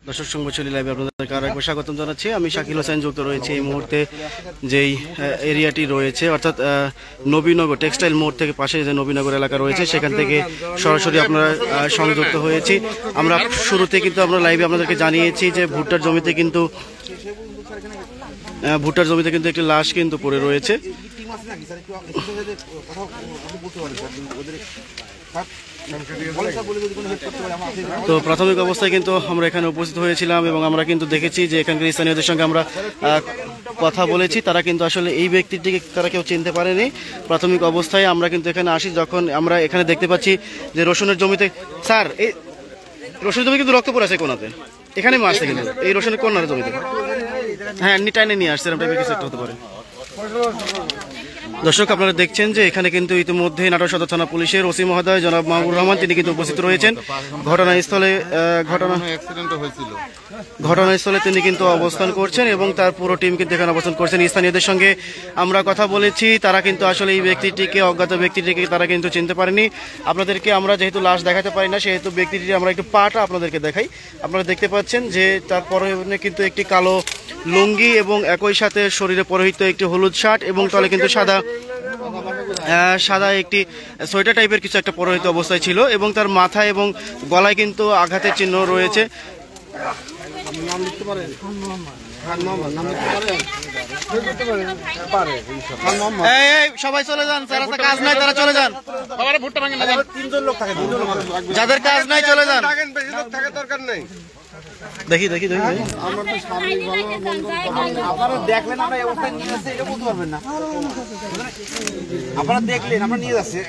দর্শক সংবাদশৈলী লাইভে আপনাদেরকে আরো একবার স্বাগতম জানাচ্ছি। আমি শাকিল হোসেন যুক্ত রয়েছে এই মুহূর্তে যেই এরিয়াটি রয়েছে অর্থাৎ নবীনগর টেক্সটাইল মোড় থেকে পাশে যে নবীনগর এলাকা রয়েছে সেখান থেকে সরাসরি আপনারা সংযুক্ত হয়েছি। আমরা শুরুতে কিন্তু আমরা লাইভে আপনাদেরকে জানিয়েছি যে ভুট্টার জমিতে কিন্তু একটি লাশ কিন্তু পড়ে রয়েছে। তো প্রাথমিক অবস্থায় কিন্তু আমরা এখানে উপস্থিত হয়েছিলাম এবং আমরা কিন্তু দেখেছি যে এখানকার স্থানীয়দের সঙ্গে আমরা কথা বলেছি। তারা কিন্তু আসলে এই ব্যক্তিটিকে তারা কেউ চিনতে পারেনি। প্রাথমিক অবস্থায় আমরা কিন্তু এখানে আসি, যখন আমরা এখানে দেখতে পাচ্ছি যে রসুনের জমিতে, স্যার এই রসুনের জমি কিন্তু রক্ত পড়ে আছে কোনাতে, এখানে মারছে কিন্তু এই রসুনের কোনার জমিতে, হ্যাঁ টাইনে নিয়ে আসছে, এরকম কিছু একটা হতে পারে। দর্শক আপনারা দেখছেন যে এখানে কিন্তু ইতিমধ্যে নাটোর সদর থানা পুলিশের ওসি মহোদয় জনাব মাহবুবুর রহমান তিনি কিন্তু উপস্থিত রয়েছেন ঘটনাস্থলে তিনি কিন্তু অবস্থান করছেন এবং তার পুরো টিম কিন্তু এখানে অবস্থান করছেন। স্থানীয়দের সঙ্গে আমরা কথা বলেছি, তারা কিন্তু আসলে এই ব্যক্তিটিকে, অজ্ঞাত ব্যক্তিটিকে তারা কিন্তু চিনতে পারেনি। আপনাদেরকে আমরা যেহেতু লাশ দেখাতে পারি না সেহেতু ব্যক্তিটি আমরা একটু পাটা আপনাদেরকে দেখাই। আপনারা দেখতে পাচ্ছেন যে তার পরনে কিন্তু একটি কালো লুঙ্গি এবং একই সাথে শরীরে পরিহিত একটি হলুদ শার্ট এবং তলে কিন্তু সাদা একটি সোয়েটার টাইপের কিছু একটা পরিহিত অবস্থায় ছিল এবং তার মাথায় এবং গলায় কিন্তু আঘাতের চিহ্ন রয়েছে। সবাই চলে যান, যারা কাজ নাই তারা চলে যান, যাদের কাজ নাই চলে যান। দেখি আপনারা দেখলেন আমরা এই অবস্থায় নিয়ে যাচ্ছি, এটা বলতে পারবেন না। আপনারা দেখলেন আমরা নিয়ে যাচ্ছি।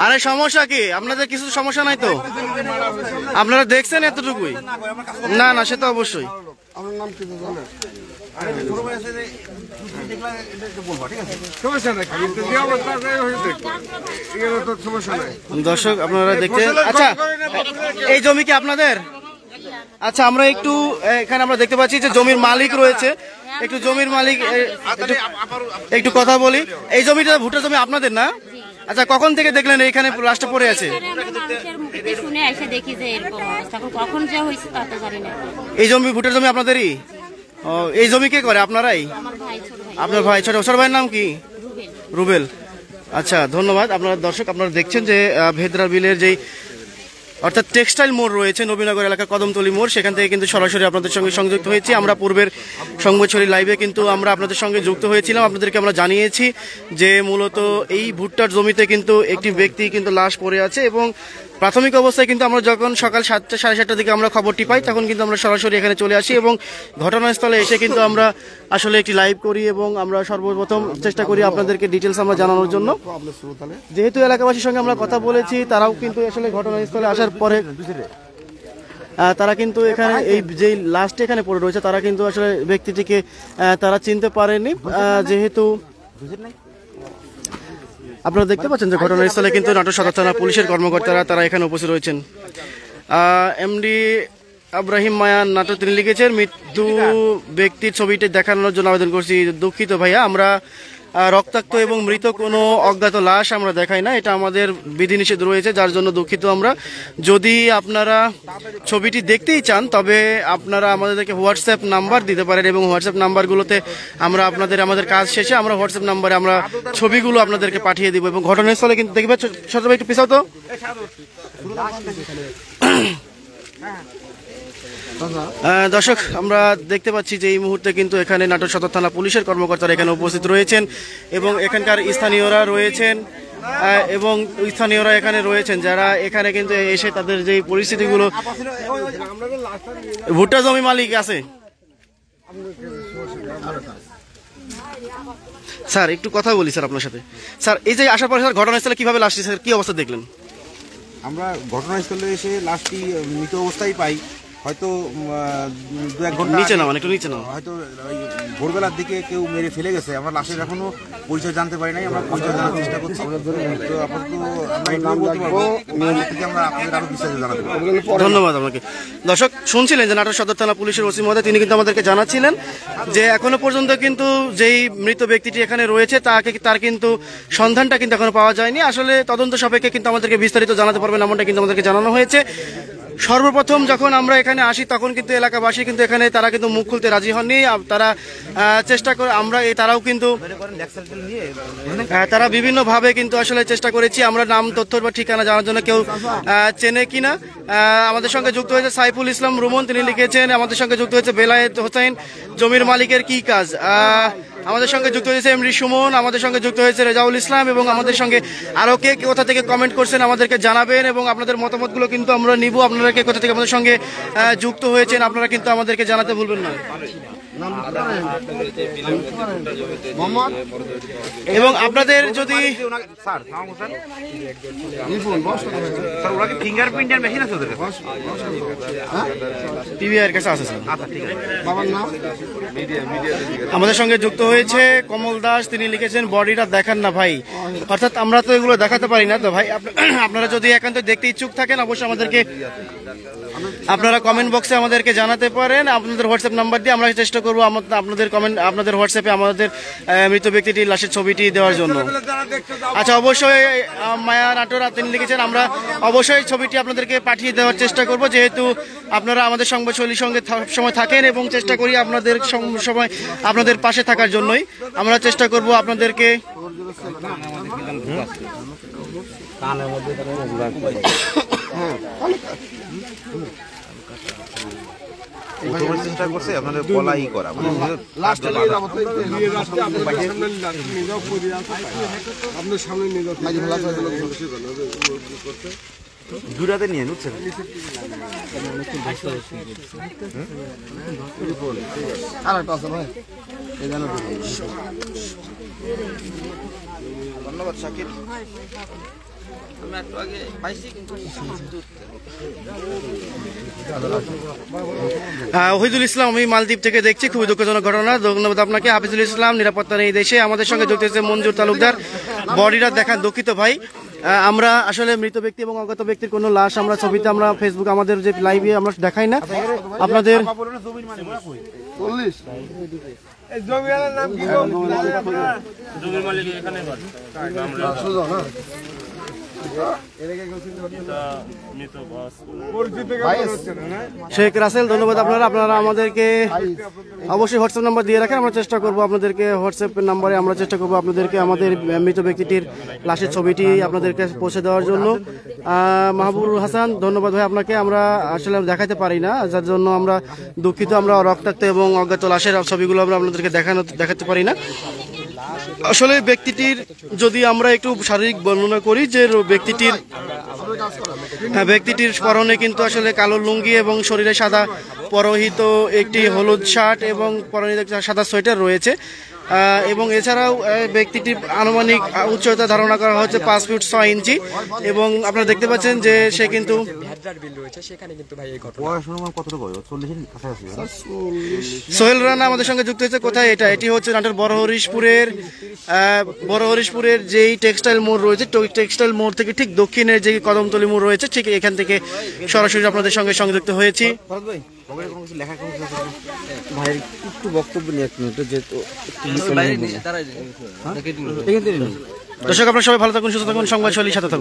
আরে সমস্যা কি? আপনাদের কিছু সমস্যা নাই তো? আপনারা দেখছেন এতটুকুই? না সে তো অবশ্যই। আমার নাম কি জানেন? দর্শক আপনারা দেখছেন, আচ্ছা এই জমি কি আপনাদের? আচ্ছা আমরা একটু এখানে আমরা দেখতে পাচ্ছি যে জমির মালিক রয়েছে, একটু জমির মালিক একটু কথা বলি। এই জমিটা ভুট্টার জমি আপনাদের না? আচ্ছা কখন থেকে দেখলেন এইখানে লাশটা পড়ে আছে? এই জমি ভুট্টার জমি আপনাদেরই? ও এই জমি কে করে? আপনারাই? আপনার ভাই? ছোট ভাইয়ের নাম কি? রুবেল। আচ্ছা ধন্যবাদ। আপনারা দর্শক আপনারা দেখছেন যে ভেদরা বিলের যেই অর্থাৎ টেক্সটাইল মোড় রয়েছে নবীনগর এলাকার কদমতলী মোড়, সেখান থেকে কিন্তু সরাসরি আপনাদের সঙ্গে সংযুক্ত হয়েছি। আমরা পূর্বের সংবাদশৈলী লাইভে কিন্তু আমরা আপনাদের সঙ্গে যুক্ত হয়েছিলাম। আপনাদেরকে আমরা জানিয়েছি যে মূলত এই ভুট্টার জমিতে কিন্তু একটি ব্যক্তি কিন্তু লাশ পড়ে আছে এবং প্রাথমিক অবস্থায় কিন্তু আমরা যখন সকাল 7টা সাড়ে 7টার দিকে আমরা খবরটি পাই তখন কিন্তু আমরা সরাসরি এখানে চলে আসি এবং ঘটনাস্থলে এসে কিন্তু আমরা আসলে একটি লাইভ করি এবং আমরা সর্বপ্রথম চেষ্টা করি আপনাদেরকে ডিটেলস আমরা জানানোর জন্য। যেহেতু এলাকাবাসীর সঙ্গে আমরা কথা বলেছি, তারাও কিন্তু আসলে ঘটনাস্থলে আসার পরে তারা কিন্তু এখানে এই যে লাস্টে এখানে পড়ে রয়েছে তারা কিন্তু আসলে ব্যক্তিটিকে তারা চিনতে পারেনি। যেহেতু আপনারা দেখতে পাচ্ছেন যে ঘটনাস্থলে কিন্তু নাটোর সদর থানা পুলিশের কর্মকর্তারা তারা এখানে উপস্থিত রয়েছেন। এমডি আব্রাহিম মায়া নাটোর তিনি লিখেছেন, মৃত্যু ব্যক্তির ছবিটি দেখানোর জন্য আবেদন করছি। দুঃখিত ভাইয়া, আমরা রক্তাক্ত এবং মৃত কোনো অজ্ঞাত লাশ আমরা দেখাই না, এটা আমাদের বিধিনিষেধ রয়েছে, যার জন্য দুঃখিত আমরা। যদি আপনারা ছবিটি দেখতেই চান তবে আপনারা আমাদেরকে হোয়াটসঅ্যাপ নাম্বার দিতে পারেন এবং হোয়াটসঅ্যাপ নাম্বারগুলোতে আমরা আমাদের কাজ শেষে আমরা হোয়াটসঅ্যাপ নাম্বারে আমরা ছবিগুলো আপনাদেরকে পাঠিয়ে দিব এবং ঘটনাস্থলে কিন্তু দেখবে ছোট ভাই একটু পিছাও তো। দর্শক আমরা দেখতে পাচ্ছি যে এই মুহূর্তে কিন্তু এখানে নাটোর সদর থানা পুলিশের কর্মকর্তারা এখানে উপস্থিত রয়েছেন এবং এখানকার স্থানীয়রা এখানে রয়েছেন যারা এখানে কিন্তু এসে তাদের যে পরিস্থিতিগুলো। ভুট্টা জমি মালিক আছে স্যার, একটু কথা বলি স্যার আপনার সাথে। স্যার এই যে আসার পরে স্যার ঘটনাস্থলে কিভাবে লাশটি স্যার কি অবস্থা দেখলেন? আমরা ঘটনাস্থলে এসে লাশটি মৃত অবস্থায় পাই। হয়তো 2-1 ঘন্টা নিচে নামান, একটু নিচে নাও। হয়তো ওই ভোরবেলার দিকে কেউ মেরে ফেলে গেছে। আমরা লাশের এখনো পরিচয় জানতে পারি নাই, আমরা পরিচয় জানার চেষ্টা করছি। তো আপাতত আমরা এটুকু বলতে পারবো, থেকে আমরা আপনাদের আরো বিস্তারিত জানাতে পারবো। ধন্যবাদ আপনাকে। দর্শক শুনছিলেন যে নাটোর সদর থানা পুলিশের ওসি মহোদয়, তিনি কিন্তু আমাদেরকে জানাচ্ছিলেন যে এখনো পর্যন্ত কিন্তু যেই মৃত ব্যক্তিটি এখানে রয়েছে তার কিন্তু সন্ধানটা কিন্তু এখনো পাওয়া যায়নি। আসলে তদন্ত সাপেক্ষে কিন্তু আমাদেরকে বিস্তারিত জানাতে পারবেন এমনটা কিন্তু আমাদেরকে জানানো হয়েছে। সর্বপ্রথম যখন আমরা এখানে আসি তখন কিন্তু এলাকাবাসী কিন্তু এখানে তারা কিন্তু মুখ খুলতে রাজি হননি। তারা চেষ্টা করে, আমরা তারাও কিন্তু তারা বিভিন্নভাবে কিন্তু আসলে চেষ্টা করেছি আমরা নাম তথ্য বা ঠিকানা জানার জন্য কেউ চেনে কিনা। আমাদের সঙ্গে যুক্ত হয়েছে সাইফুল ইসলাম রুমন, তিনি লিখেছেন। আমাদের সঙ্গে যুক্ত হয়েছে বেলায়েত হোসেন, জমির মালিকের কি কাজ। আমাদের সঙ্গে যুক্ত হয়েছে এমডি সুমন, আমাদের সঙ্গে যুক্ত হয়েছে রেজাউল ইসলাম, এবং আমাদের সঙ্গে আরো কে কোথা থেকে কমেন্ট করছেন আমাদেরকে জানাবেন এবং আপনাদের মতামতগুলো কিন্তু আমরা নিব। আপনারা কে কোথা থেকে আমাদের সঙ্গে যুক্ত হয়েছেন আপনারা কিন্তু আমাদেরকে জানাতে ভুলবেন না। এবং আপনাদের যদি ফিঙ্গারপ্রিন্টের মেশিন আছে ওদের কাছে? পিবিআর কাছে আছে স্যার। আমাদের সঙ্গে যুক্ত হয়েছে কমল দাস, তিনি লিখেছেন বডিটা দেখান না ভাই। অর্থাৎ আমরা তো এগুলো দেখাতে পারি না। তো ভাই আপনারা যদি একান্ত দেখতে ইচ্ছুক থাকেন অবশ্যই আমাদেরকে আপনারা কমেন্ট বক্সে আমাদেরকে জানাতে পারেন আপনাদের হোয়াটসঅ্যাপ নাম্বার দিয়ে। আমরা চেষ্টা করবো আপনাদের হোয়াটসঅ্যাপে আমাদের মৃত ব্যক্তিটির লাশের ছবিটি দেওয়ার জন্য। আচ্ছা, অবশ্যই মায়া নাটোর তিনি লিখেছেন আমরা অবশ্যই ছবিটি আপনাদেরকে পাঠিয়ে দেওয়ার চেষ্টা করব, যেহেতু আপনারা আমাদের সংবাদশৈলীর সঙ্গে সময় থাকেন এবং চেষ্টা করি আপনাদের সময় আপনাদের পাশে থাকার জন্যই আমরা চেষ্টা করব আপনাদেরকে। চেষ্টা করছে আপনাদের পলাই করা, আপনার সামনে নিয়ে দুরাতে নিয়ে নুচ্ছেন। ধন্যবাদ শাকিব। ওহিদুল ইসলাম, আমি মালদ্বীপ থেকে দেখছি, খুবই দুঃখজনক ঘটনা। ধন্যবাদ আপনাকে। হাফিজুল ইসলাম, নিরাপত্তা নেই দেশে। আমাদের সঙ্গে যুক্ত হয়েছে মঞ্জুর তালুকদার, বডিটা দেখান। দুঃখিত ভাই, আমরা আসলে মৃত ব্যক্তি এবং অজ্ঞাত ব্যক্তির কোনো লাশ আমরা ছবিতে আমরা ফেসবুক আমাদের যে লাইভে আমরা দেখাই না। আপনাদের শেখ রাসেল, ধন্যবাদ আপনারা আমাদেরকে অবশ্যই হোয়াটসঅ্যাপ নাম্বার দিয়ে রাখেন। আমরা চেষ্টা করবো আপনাদেরকে হোয়াটসঅ্যাপ নাম্বারে আমরা চেষ্টা করবো আপনাদেরকে আমাদের মৃত ব্যক্তিটির লাশের ছবিটি আপনাদেরকে পৌঁছে দেওয়ার জন্য। মাহবুব হাসান, ধন্যবাদ ভাই আপনাকে। আমরা আসলে দেখাতে পারি না, যার জন্য আমরা দুঃখিত। আমরা রক্তাক্ত এবং অজ্ঞাত লাশের ছবিগুলো আমরা আপনাদেরকে দেখাতে পারি না। আসলে ব্যক্তিটির যদি আমরা একটু শারীরিক বর্ণনা করি, যে ব্যক্তিটির পরনে কিন্তু আসলে কালো লুঙ্গি এবং শরীরে সাদা পরহিত একটি হলুদ শার্ট এবং পরনে সাদা সোয়েটার রয়েছে। এবং এছাড়াও ব্যক্তিটির আনুমানিক উচ্চতা ধারণা করা হচ্ছে 5 ফুট 6 ইঞ্চি। এবং আপনারা দেখতে পাচ্ছেন যে সে কিন্তু সোহেল রানা আমাদের সঙ্গে যুক্ত হয়েছে। কোথায় এটা? এটি হচ্ছে নাটোর বড়হরিশপুরের যেই টেক্সটাইল মোড় রয়েছে, টেক্সটাইল মোড় থেকে ঠিক দক্ষিণের যে কদমতলী মোড় রয়েছে, ঠিক এখান থেকে সরাসরি আপনাদের সঙ্গে সংযুক্ত হয়েছি। ভাইয়ের একটু বক্তব্য নিয়ে দর্শক আপনারা সবাই ভালো থাকুন, সুস্থ থাকুন, সংবাদশৈলীর সাথে থাকুন।